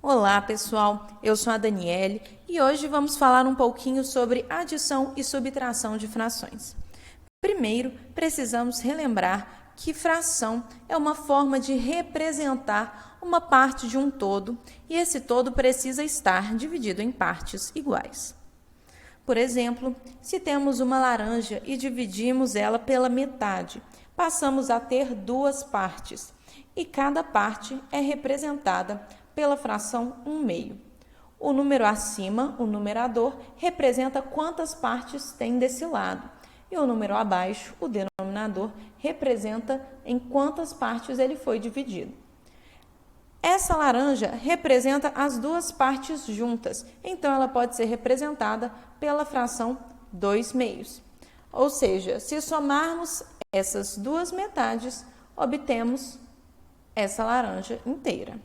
Olá, pessoal. Eu sou a Daniele e hoje vamos falar um pouquinho sobre adição e subtração de frações. Primeiro, precisamos relembrar que fração é uma forma de representar uma parte de um todo e esse todo precisa estar dividido em partes iguais. Por exemplo, se temos uma laranja e dividimos ela pela metade, passamos a ter duas partes e cada parte é representada pela fração 1/2. O número acima, o numerador, representa quantas partes tem desse lado. E o número abaixo, o denominador, representa em quantas partes ele foi dividido. Essa laranja representa as duas partes juntas, então ela pode ser representada pela fração 2/2. Ou seja, se somarmos essas duas metades, obtemos essa laranja inteira.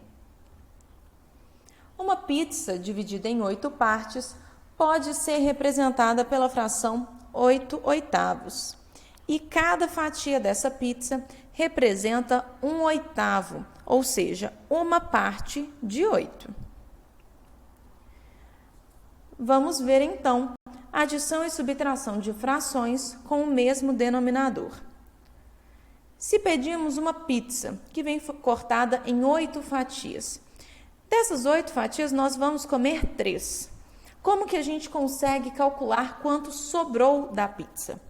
Uma pizza dividida em 8 partes pode ser representada pela fração 8/8. E cada fatia dessa pizza representa 1/8, ou seja, uma parte de 8. Vamos ver então adição e subtração de frações com o mesmo denominador. Se pedimos uma pizza que vem cortada em 8 fatias, dessas 8 fatias, nós vamos comer 3. Como que a gente consegue calcular quanto sobrou da pizza?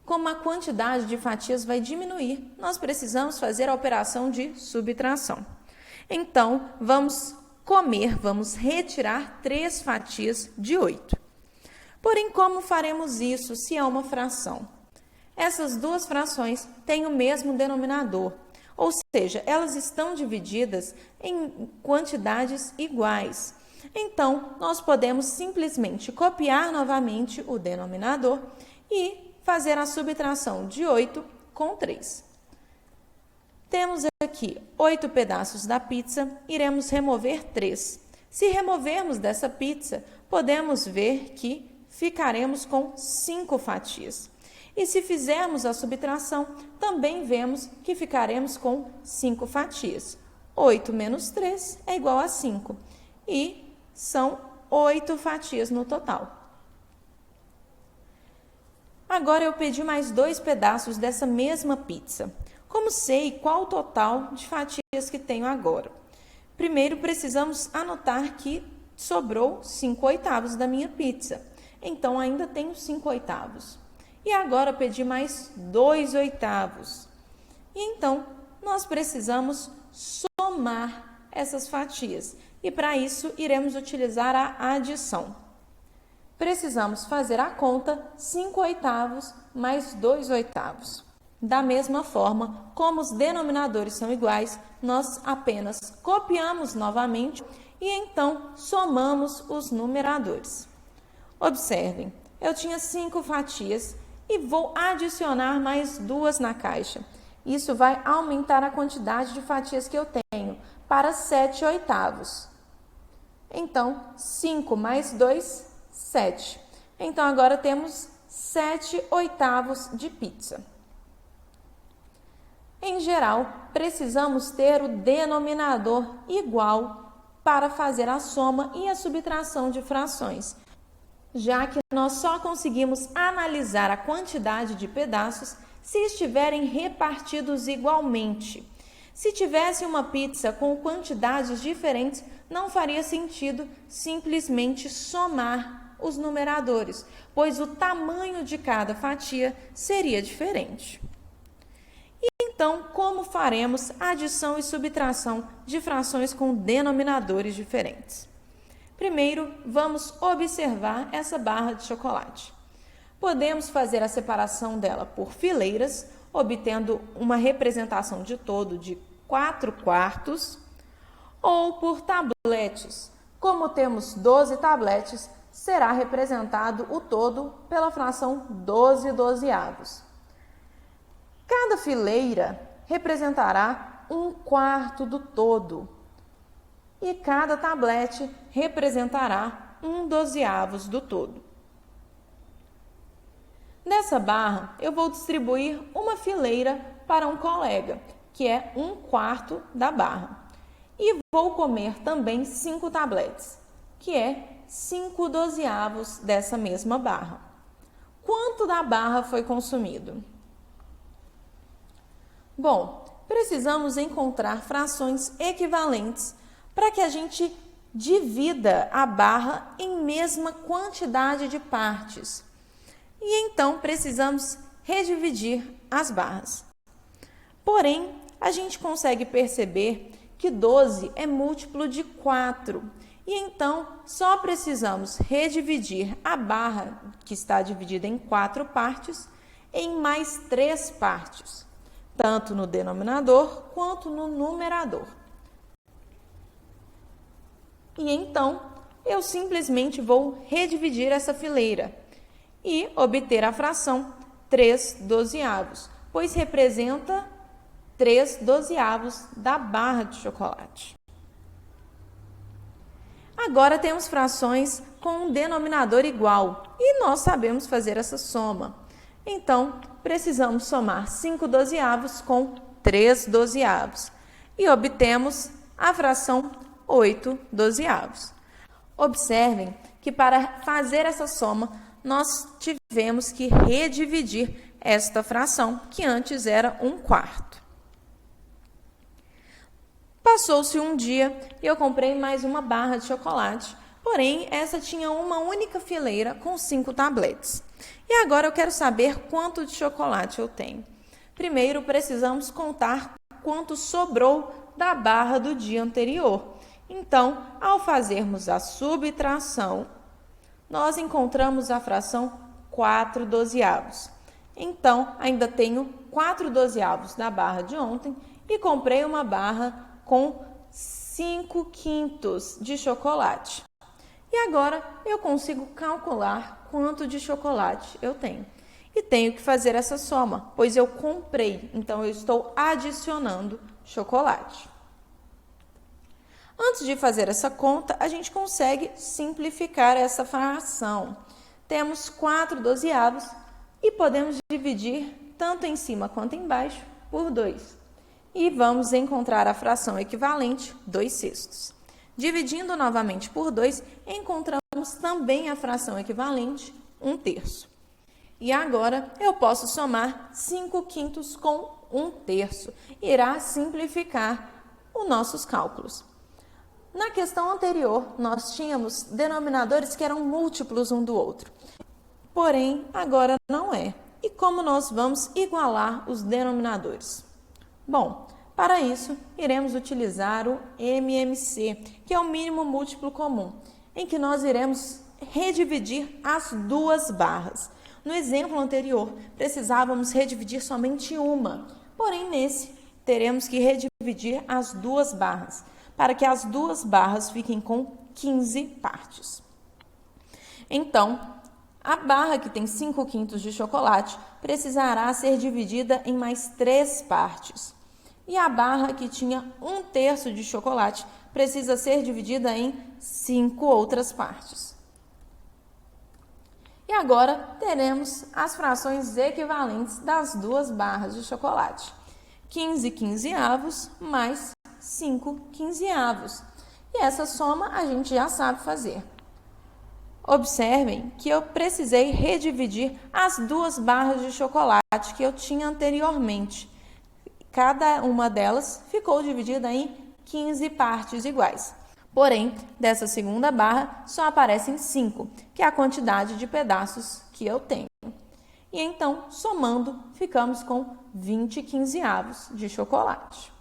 Como a quantidade de fatias vai diminuir, nós precisamos fazer a operação de subtração. Então, vamos retirar 3 fatias de 8. Porém, como faremos isso se é uma fração? Essas duas frações têm o mesmo denominador. Ou seja, elas estão divididas em quantidades iguais. Então, nós podemos simplesmente copiar novamente o denominador e fazer a subtração de 8 com 3. Temos aqui 8 pedaços da pizza, iremos remover 3. Se removermos dessa pizza, podemos ver que ficaremos com 5 fatias. E se fizermos a subtração, também vemos que ficaremos com 5 fatias. 8 menos 3 é igual a 5. E são 8 fatias no total. Agora eu pedi mais 2 pedaços dessa mesma pizza. Como sei qual o total de fatias que tenho agora? Primeiro precisamos anotar que sobrou 5/8 da minha pizza. Então ainda tenho 5/8. E agora pedi mais 2/8. E então, nós precisamos somar essas fatias. E para isso, iremos utilizar a adição. Precisamos fazer a conta 5/8 mais 2/8. Da mesma forma, como os denominadores são iguais, nós apenas copiamos novamente e então somamos os numeradores. Observem, eu tinha 5 fatias e vou adicionar mais 2 na caixa. Isso vai aumentar a quantidade de fatias que eu tenho para 7/8. Então, 5 mais 2, 7. Então, agora temos 7/8 de pizza. Em geral, precisamos ter o denominador igual para fazer a soma e a subtração de frações, já que nós só conseguimos analisar a quantidade de pedaços se estiverem repartidos igualmente. Se tivesse uma pizza com quantidades diferentes, não faria sentido simplesmente somar os numeradores, pois o tamanho de cada fatia seria diferente. E então, como faremos adição e subtração de frações com denominadores diferentes? Primeiro, vamos observar essa barra de chocolate. Podemos fazer a separação dela por fileiras, obtendo uma representação de todo de 4/4, ou por tabletes. Como temos 12 tabletes, será representado o todo pela fração 12/12. Cada fileira representará 1/4 do todo. E cada tablete representará 1/12 do todo. Nessa barra, eu vou distribuir uma fileira para um colega, que é 1/4 da barra. e vou comer também 5 tabletes, que é 5 dozeavos dessa mesma barra. Quanto da barra foi consumido? Bom, precisamos encontrar frações equivalentes para que a gente divida a barra em mesma quantidade de partes. E então precisamos redividir as barras. Porém, a gente consegue perceber que 12 é múltiplo de 4. E então, só precisamos redividir a barra, que está dividida em 4 partes, em mais 3 partes, tanto no denominador quanto no numerador. E então, eu simplesmente vou redividir essa fileira e obter a fração 3 dozeavos, pois representa 3 dozeavos da barra de chocolate. Agora temos frações com um denominador igual e nós sabemos fazer essa soma. Então, precisamos somar 5 dozeavos com 3 dozeavos e obtemos a fração 8 dozeavos. Observem que para fazer essa soma, nós tivemos que redividir esta fração, que antes era 1/4. Passou-se um dia e eu comprei mais uma barra de chocolate, porém essa tinha uma única fileira com 5 tabletes. E agora eu quero saber quanto de chocolate eu tenho. Primeiro precisamos contar quanto sobrou da barra do dia anterior. Então, ao fazermos a subtração, nós encontramos a fração 4 dozeavos. Então, ainda tenho 4 dozeavos da barra de ontem e comprei uma barra com 5/5 de chocolate. E agora eu consigo calcular quanto de chocolate eu tenho. E tenho que fazer essa soma, pois eu comprei, então eu estou adicionando chocolate. Antes de fazer essa conta, a gente consegue simplificar essa fração. Temos 4 dozeavos e podemos dividir tanto em cima quanto embaixo por 2. E vamos encontrar a fração equivalente, 2/6. Dividindo novamente por 2, encontramos também a fração equivalente, 1/3. E agora eu posso somar 5/5 com 1/3. Irá simplificar os nossos cálculos. Na questão anterior, nós tínhamos denominadores que eram múltiplos um do outro. Porém, agora não é. E como nós vamos igualar os denominadores? Bom, para isso, iremos utilizar o MMC, que é o mínimo múltiplo comum, em que nós iremos redividir as duas barras. No exemplo anterior, precisávamos redividir somente uma, porém nesse, teremos que redividir as duas barras, para que as duas barras fiquem com 15 partes. Então, a barra que tem 5/5 de chocolate precisará ser dividida em mais 3 partes. E a barra que tinha 1/3 de chocolate precisa ser dividida em 5 outras partes. E agora teremos as frações equivalentes das duas barras de chocolate. 15/15 mais 5/15. E essa soma a gente já sabe fazer. Observem que eu precisei redividir as duas barras de chocolate que eu tinha anteriormente. Cada uma delas ficou dividida em 15 partes iguais. Porém, dessa segunda barra só aparecem 5, que é a quantidade de pedaços que eu tenho. E então, somando, ficamos com 20/15 de chocolate.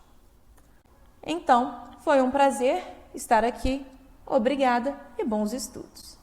Então, foi um prazer estar aqui. Obrigada e bons estudos!